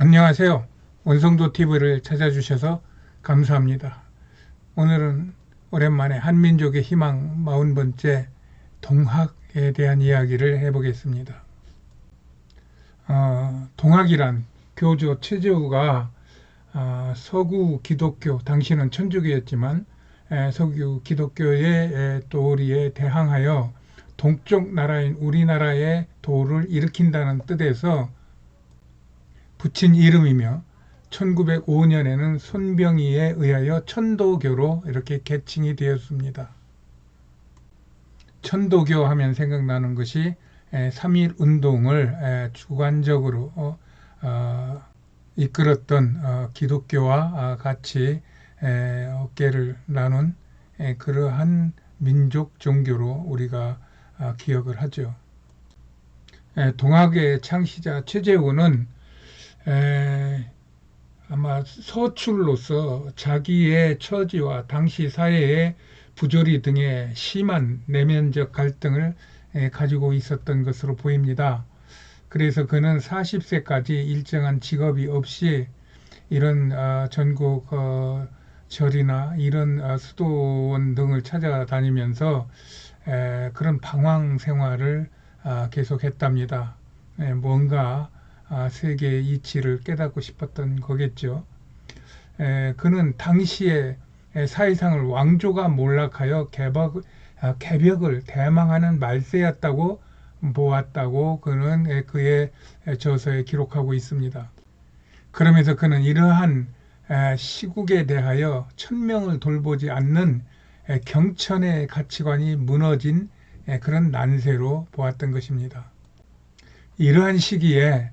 안녕하세요. 원성도 TV를 찾아주셔서 감사합니다. 오늘은 오랜만에 한민족의 희망 40번째 동학에 대한 이야기를 해보겠습니다. 동학이란 교조 최재우가 서구 기독교, 당시는 천주교였지만 서구 기독교의 도리에 대항하여 동쪽 나라인 우리나라의 도를 일으킨다는 뜻에서 붙인 이름이며 1905년에는 손병희에 의하여 천도교로 이렇게 개칭이 되었습니다. 천도교 하면 생각나는 것이 3.1 운동을 주관적으로 이끌었던 기독교와 같이 어깨를 나눈 그러한 민족 종교로 우리가 기억을 하죠. 동학의 창시자 최재우는 아마 서출로서 자기의 처지와 당시 사회의 부조리 등의 심한 내면적 갈등을 가지고 있었던 것으로 보입니다. 그래서 그는 40세까지 일정한 직업이 없이 이런 전국 절이나 이런 수도원 등을 찾아다니면서 그런 방황 생활을 계속했답니다. 뭔가 세계의 이치를 깨닫고 싶었던 거겠죠. 그는 당시에 사회상을 왕조가 몰락하여 개벽을 대망하는 말세였다고 보았다고 그는 그의 저서에 기록하고 있습니다. 그러면서 그는 이러한 시국에 대하여 천명을 돌보지 않는 경천의 가치관이 무너진 그런 난세로 보았던 것입니다. 이러한 시기에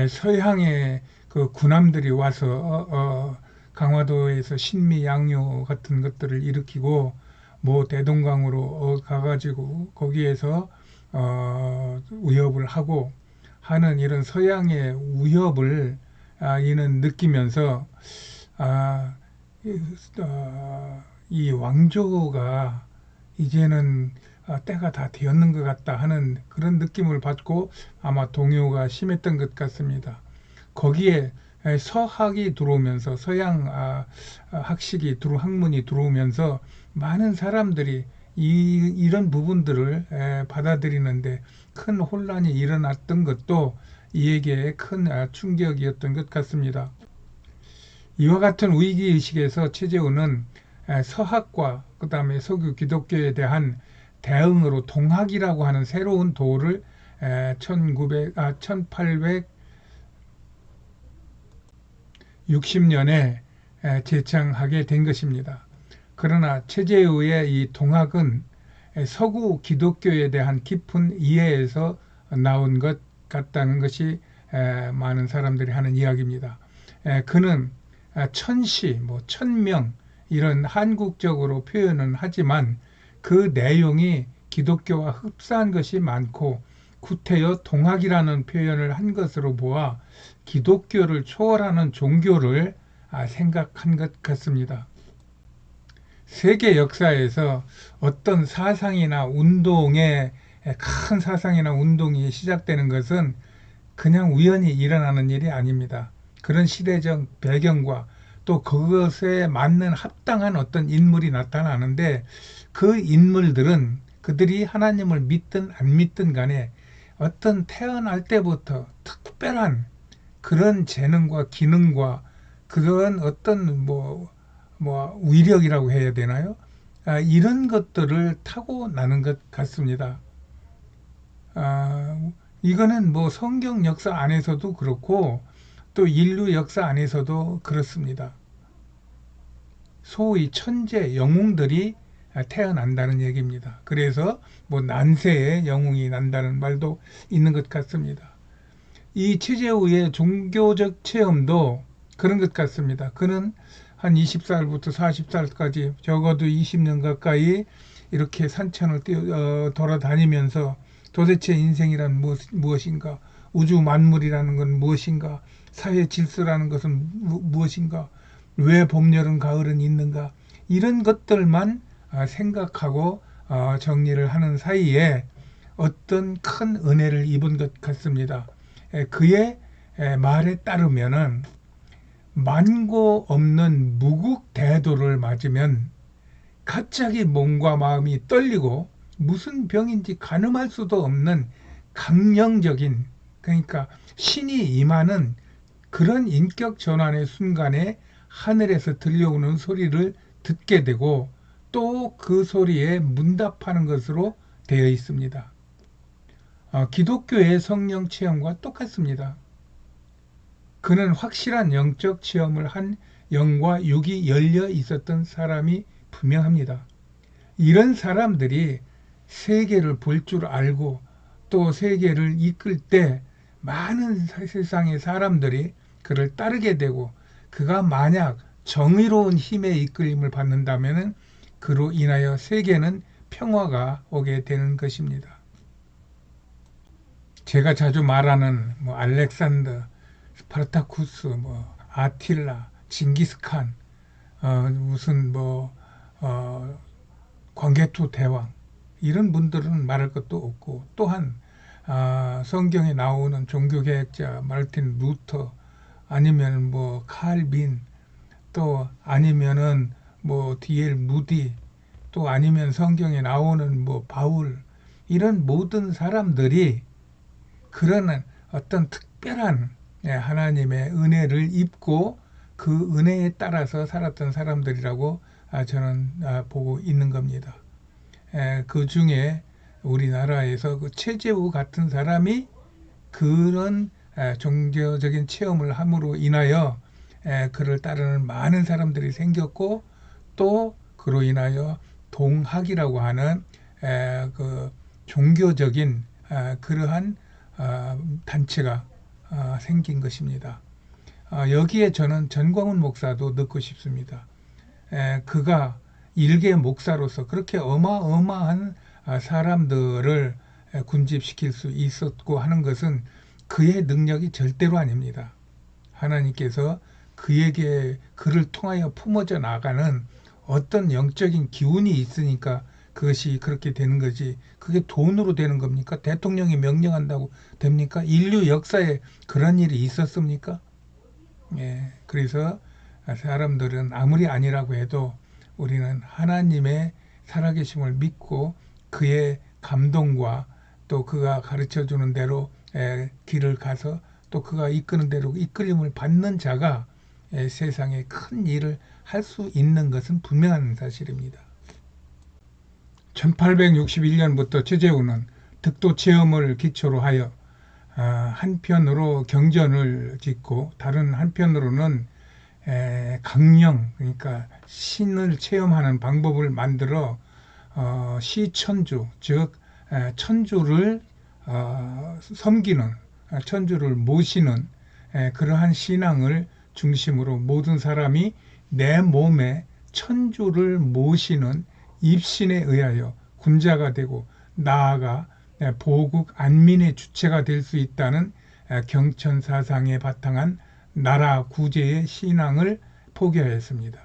서양의 그 군함들이 와서 강화도에서 신미양요 같은 것들을 일으키고 대동강으로 가가지고 거기에서 위협을 하고 하는 이런 서양의 위협을 이는 느끼면서 이 왕조가 이제는 때가 다 되었는 것 같다 하는 그런 느낌을 받고 아마 동요가 심했던 것 같습니다. 거기에 서학이 들어오면서 서양 학식이 학문이 들어오면서 많은 사람들이 이런 부분들을 받아들이는데 큰 혼란이 일어났던 것도 이에게 큰 충격이었던 것 같습니다. 이와 같은 위기의식에서 최재우는 서학과 그 다음에 서구 기독교에 대한 대응으로 동학이라고 하는 새로운 도를 1860년에 제창하게 된 것입니다. 그러나 최재우의 이 동학은 서구 기독교에 대한 깊은 이해에서 나온 것 같다는 것이 많은 사람들이 하는 이야기입니다. 그는 천시, 천명 이런 한국적으로 표현은 하지만 그 내용이 기독교와 흡사한 것이 많고 구태여 동학이라는 표현을 한 것으로 보아 기독교를 초월하는 종교를 생각한 것 같습니다. 세계 역사에서 어떤 사상이나 운동에 큰 사상이나 운동이 시작되는 것은 그냥 우연히 일어나는 일이 아닙니다. 그런 시대적 배경과 또 그것에 맞는 합당한 어떤 인물이 나타나는데 그 인물들은 그들이 하나님을 믿든 안 믿든 간에 어떤 태어날 때부터 특별한 그런 재능과 기능과 그런 어떤 위력이라고 해야 되나요? 이런 것들을 타고나는 것 같습니다. 이거는 성경 역사 안에서도 그렇고 또 인류 역사 안에서도 그렇습니다. 소위 천재 영웅들이 태어난다는 얘기입니다. 그래서 난세에 영웅이 난다는 말도 있는 것 같습니다. 이 최재우의 종교적 체험도 그런 것 같습니다. 그는 한 20살부터 40살까지 적어도 20년 가까이 이렇게 산천을 돌아다니면서 도대체 인생이란 무엇인가, 우주 만물이라는 건 무엇인가, 사회 질서라는 것은 무엇인가, 왜 봄, 여름, 가을은 있는가, 이런 것들만 생각하고 정리를 하는 사이에 어떤 큰 은혜를 입은 것 같습니다. 그의 말에 따르면은 만고 없는 무국대도를 맞으면 갑자기 몸과 마음이 떨리고 무슨 병인지 가늠할 수도 없는 강령적인, 그러니까 신이 임하는 그런 인격 전환의 순간에 하늘에서 들려오는 소리를 듣게 되고 또 그 소리에 문답하는 것으로 되어 있습니다. 기독교의 성령 체험과 똑같습니다. 그는 확실한 영적 체험을 한 영과 육이 열려 있었던 사람이 분명합니다. 이런 사람들이 세계를 볼 줄 알고 또 세계를 이끌 때 많은 세상의 사람들이 그를 따르게 되고 그가 만약 정의로운 힘의 이끌림을 받는다면 그로 인하여 세계는 평화가 오게 되는 것입니다. 제가 자주 말하는 알렉산더, 스파르타쿠스, 아틸라, 징기스칸, 무슨 광개토 대왕 이런 분들은 말할 것도 없고 또한 성경에 나오는 종교개혁자 마르틴 루터 아니면 칼빈 또 아니면은 D.L. 무디 또 아니면 성경에 나오는 바울 이런 모든 사람들이 그런 어떤 특별한 하나님의 은혜를 입고 그 은혜에 따라서 살았던 사람들이라고 저는 보고 있는 겁니다. 그 중에 우리나라에서 그 최재우 같은 사람이 그런 종교적인 체험을 함으로 인하여 그를 따르는 많은 사람들이 생겼고 또 그로 인하여 동학이라고 하는 그 종교적인 그러한 단체가 생긴 것입니다. 여기에 저는 전광훈 목사도 넣고 싶습니다. 그가 일개 목사로서 그렇게 어마어마한 사람들을 군집시킬 수 있었고 하는 것은 그의 능력이 절대로 아닙니다. 하나님께서 그에게 그를 통하여 품어져 나가는 어떤 영적인 기운이 있으니까 그것이 그렇게 되는 거지 그게 돈으로 되는 겁니까? 대통령이 명령한다고 됩니까? 인류 역사에 그런 일이 있었습니까? 그래서 사람들은 아무리 아니라고 해도 우리는 하나님의 살아계심을 믿고 그의 감동과 또 그가 가르쳐주는 대로 길을 가서 또 그가 이끄는 대로 이끌림을 받는 자가 세상에 큰 일을 할 수 있는 것은 분명한 사실입니다. 1861년부터 최재우는 득도 체험을 기초로 하여 한편으로 경전을 짓고 다른 한편으로는 강령 그러니까 신을 체험하는 방법을 만들어 시천주 즉 천주를 섬기는 천주를 모시는 그러한 신앙을 중심으로 모든 사람이 내 몸에 천주를 모시는 입신에 의하여 군자가 되고 나아가 보국 안민의 주체가 될 수 있다는 경천사상에 바탕한 나라 구제의 신앙을 포교하였습니다.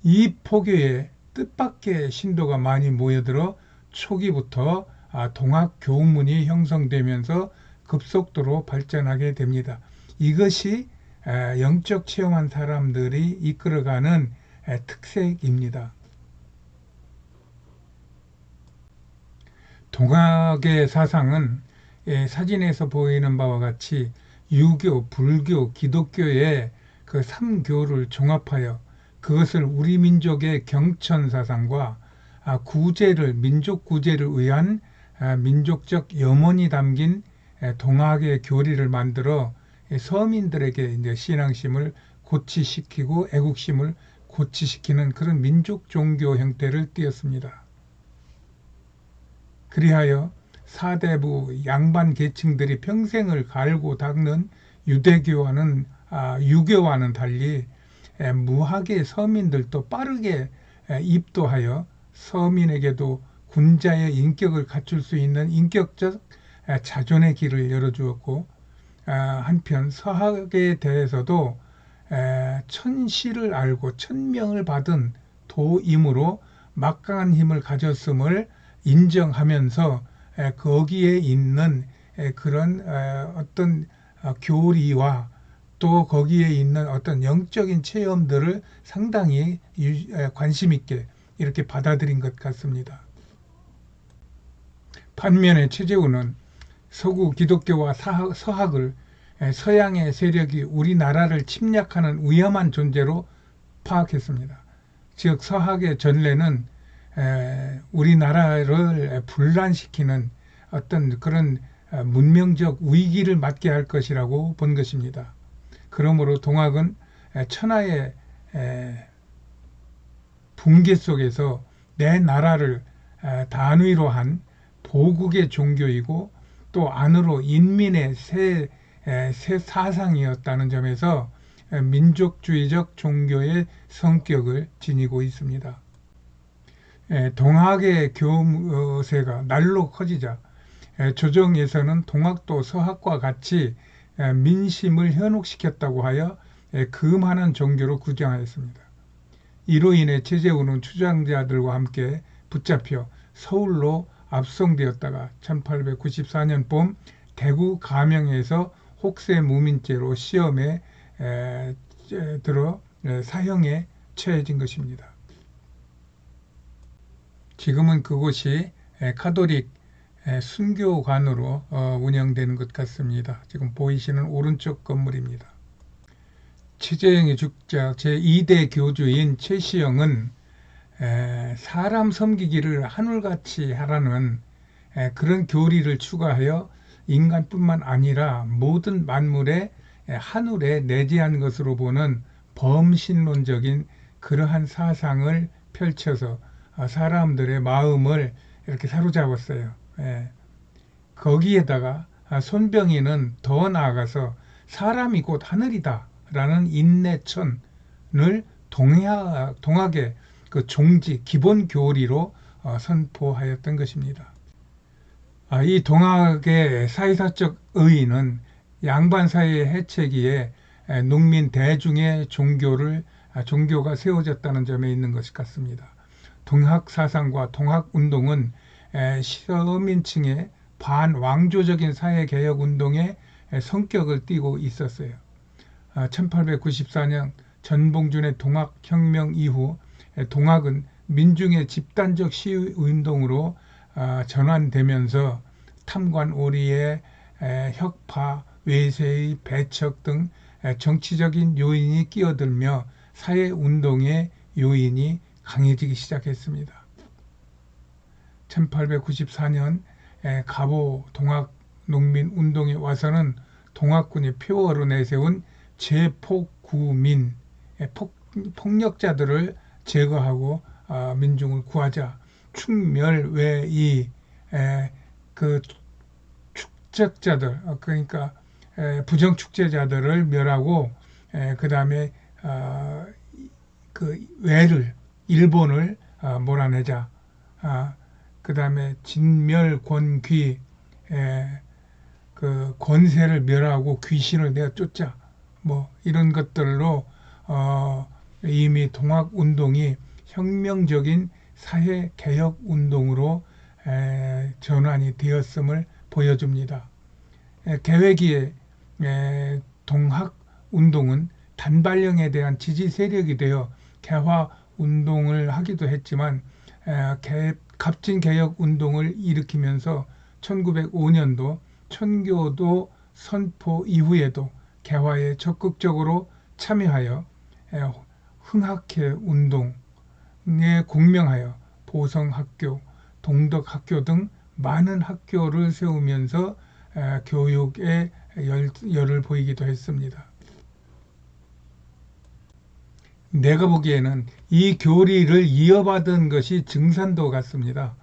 이 포교에 뜻밖의 신도가 많이 모여들어 초기부터 동학 교문이 형성되면서 급속도로 발전하게 됩니다. 이것이 영적 체험한 사람들이 이끌어가는 특색입니다. 동학의 사상은 사진에서 보이는 바와 같이 유교, 불교, 기독교의 그 3교를 종합하여 그것을 우리 민족의 경천 사상과 구제를 민족 구제를 위한 민족적 염원이 담긴 동학의 교리를 만들어 서민들에게 이제 신앙심을 고취시키고 애국심을 고취시키는 그런 민족 종교 형태를 띄었습니다. 그리하여 사대부 양반 계층들이 평생을 갈고 닦는 유대교와는 유교와는 달리 무학의 서민들도 빠르게 입도하여 서민에게도 군자의 인격을 갖출 수 있는 인격적 자존의 길을 열어주었고 한편 서학에 대해서도 천시를 알고 천명을 받은 도임으로 막강한 힘을 가졌음을 인정하면서 거기에 있는 그런 어떤 교리와 또 거기에 있는 어떤 영적인 체험들을 상당히 관심 있게 이렇게 받아들인 것 같습니다. 반면에 최재우는 서구 기독교와 서학을 서양의 세력이 우리나라를 침략하는 위험한 존재로 파악했습니다. 즉 서학의 전례는 우리나라를 분란시키는 어떤 그런 문명적 위기를 맞게 할 것이라고 본 것입니다. 그러므로 동학은 천하의 붕괴 속에서 내 나라를 단위로 한 보국의 종교이고 또 안으로 인민의 새 사상이었다는 점에서 민족주의적 종교의 성격을 지니고 있습니다. 동학의 교세가 날로 커지자 조정에서는 동학도 서학과 같이 민심을 현혹시켰다고 하여 금하는 종교로 규정하였습니다. 이로 인해 최재우는 추장자들과 함께 붙잡혀 서울로 압송되었다가 1894년 봄 대구 가명에서 혹세무민죄로 시험에 들어 사형에 처해진 것입니다. 지금은 그곳이 카톨릭 순교관으로 운영되는 것 같습니다. 지금 보이시는 오른쪽 건물입니다. 최재형의 죽자 제2대 교주인 최시영은 사람 섬기기를 하늘같이 하라는 그런 교리를 추가하여 인간뿐만 아니라 모든 만물에 하늘에 내재한 것으로 보는 범신론적인 그러한 사상을 펼쳐서 사람들의 마음을 이렇게 사로잡았어요. 거기에다가 손병희는 더 나아가서 사람이 곧 하늘이다 라는 인내천을 동학의 그 종지 기본 교리로 선포하였던 것입니다. 이 동학의 사회사적 의의는 양반 사회의 해체기에 농민 대중의 종교가 세워졌다는 점에 있는 것 같습니다. 동학 사상과 동학 운동은 시민층의 반왕조적인 사회개혁 운동의 성격을 띠고 있었어요. 1894년 전봉준의 동학혁명 이후 동학은 민중의 집단적 시위운동으로 전환되면서 탐관오리의 혁파, 외세의 배척 등 정치적인 요인이 끼어들며 사회운동의 요인이 강해지기 시작했습니다. 1894년 갑오 동학 농민운동에 와서는 동학군이 표어로 내세운 제폭구민 폭력자들을 제거하고 민중을 구하자 충멸외이 그 축적자들 그러니까 부정축제자들을 멸하고 그 다음에 그 외를 일본을 몰아내자 그 다음에 진멸권귀 그 권세를 멸하고 귀신을 내쫓자 뭐 이런 것들로 이미 동학운동이 혁명적인 사회개혁운동으로 전환이 되었음을 보여줍니다. 계획기에 동학운동은 단발령에 대한 지지 세력이 되어 개화운동을 하기도 했지만 갑진개혁운동을 일으키면서 1905년도 천교도 선포 이후에도 개화에 적극적으로 참여하여 흥학회 운동에 공명하여 보성학교, 동덕학교 등 많은 학교를 세우면서 교육에 열을 보이기도 했습니다. 내가 보기에는 이 교리를 이어받은 것이 증산도 같습니다.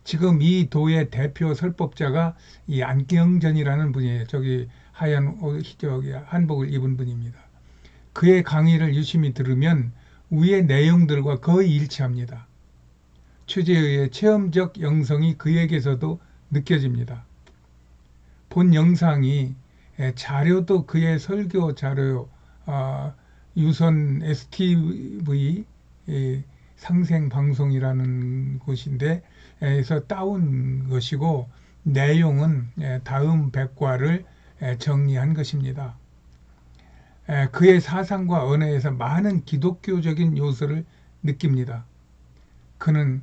지금 이 도의 대표 설법자가 이 안경전이라는 분이에요. 저기 하얀 한복을 입은 분입니다. 그의 강의를 유심히 들으면 위의 내용들과 거의 일치합니다. 최재의 체험적 영성이 그에게서도 느껴집니다. 본 영상이 자료도 그의 설교 자료 유선 STV 상생방송이라는 곳인데 에서 따온 것이고 내용은 다음 백과를 정리한 것입니다. 그의 사상과 언어에서 많은 기독교적인 요소를 느낍니다. 그는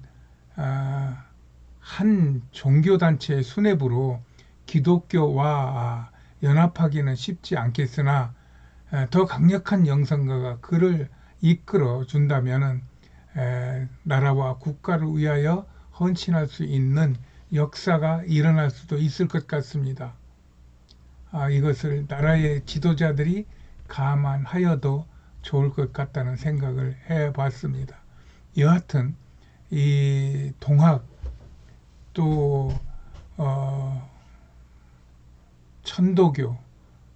한 종교단체의 수뇌부로 기독교와 연합하기는 쉽지 않겠으나 더 강력한 영성가가 그를 이끌어 준다면 나라와 국가를 위하여 헌신할 수 있는 역사가 일어날 수도 있을 것 같습니다. 이것을 나라의 지도자들이 감안하여도 좋을 것 같다는 생각을 해봤습니다. 여하튼 이 동학 또 천도교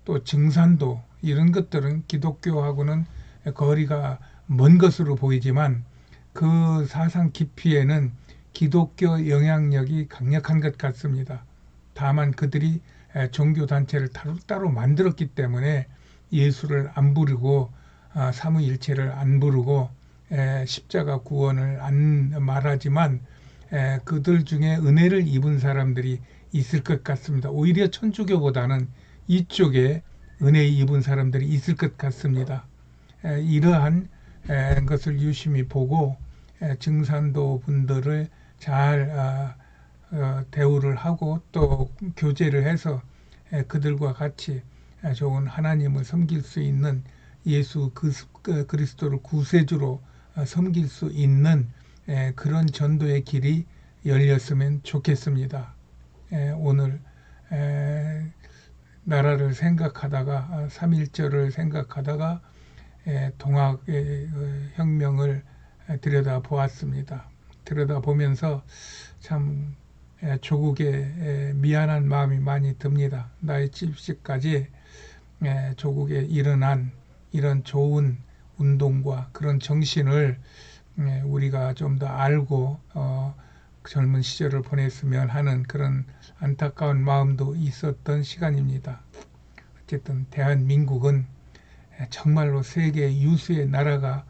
또 증산도 이런 것들은 기독교하고는 거리가 먼 것으로 보이지만 그 사상 깊이에는 기독교 영향력이 강력한 것 같습니다. 다만 그들이 종교단체를 따로 만들었기 때문에 예수를 안 부르고 삼위일체를 안 부르고 십자가 구원을 안 말하지만 그들 중에 은혜를 입은 사람들이 있을 것 같습니다. 오히려 천주교보다는 이쪽에 은혜 입은 사람들이 있을 것 같습니다. 이러한 것을 유심히 보고 증산도 분들을 잘 대우를 하고 또 교제를 해서 그들과 같이 좋은 하나님을 섬길 수 있는 예수 그리스도를 구세주로 섬길 수 있는 그런 전도의 길이 열렸으면 좋겠습니다. 오늘 나라를 생각하다가 3.1절을 생각하다가 동학의 혁명을 들여다보았습니다. 들여다보면서 참 조국에 미안한 마음이 많이 듭니다. 나의 70까지 조국에 일어난 이런 좋은 운동과 그런 정신을 우리가 좀 더 알고 젊은 시절을 보냈으면 하는 그런 안타까운 마음도 있었던 시간입니다. 어쨌든 대한민국은 정말로 세계 유수의 나라가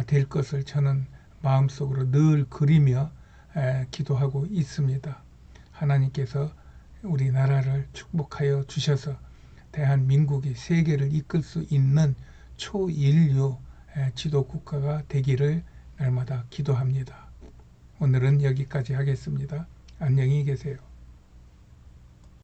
될 것을 저는 마음속으로 늘 그리며 기도하고 있습니다. 하나님께서 우리나라를 축복하여 주셔서 대한민국이 세계를 이끌 수 있는 초인류 지도국가가 되기를 날마다 기도합니다. 오늘은 여기까지 하겠습니다. 안녕히 계세요.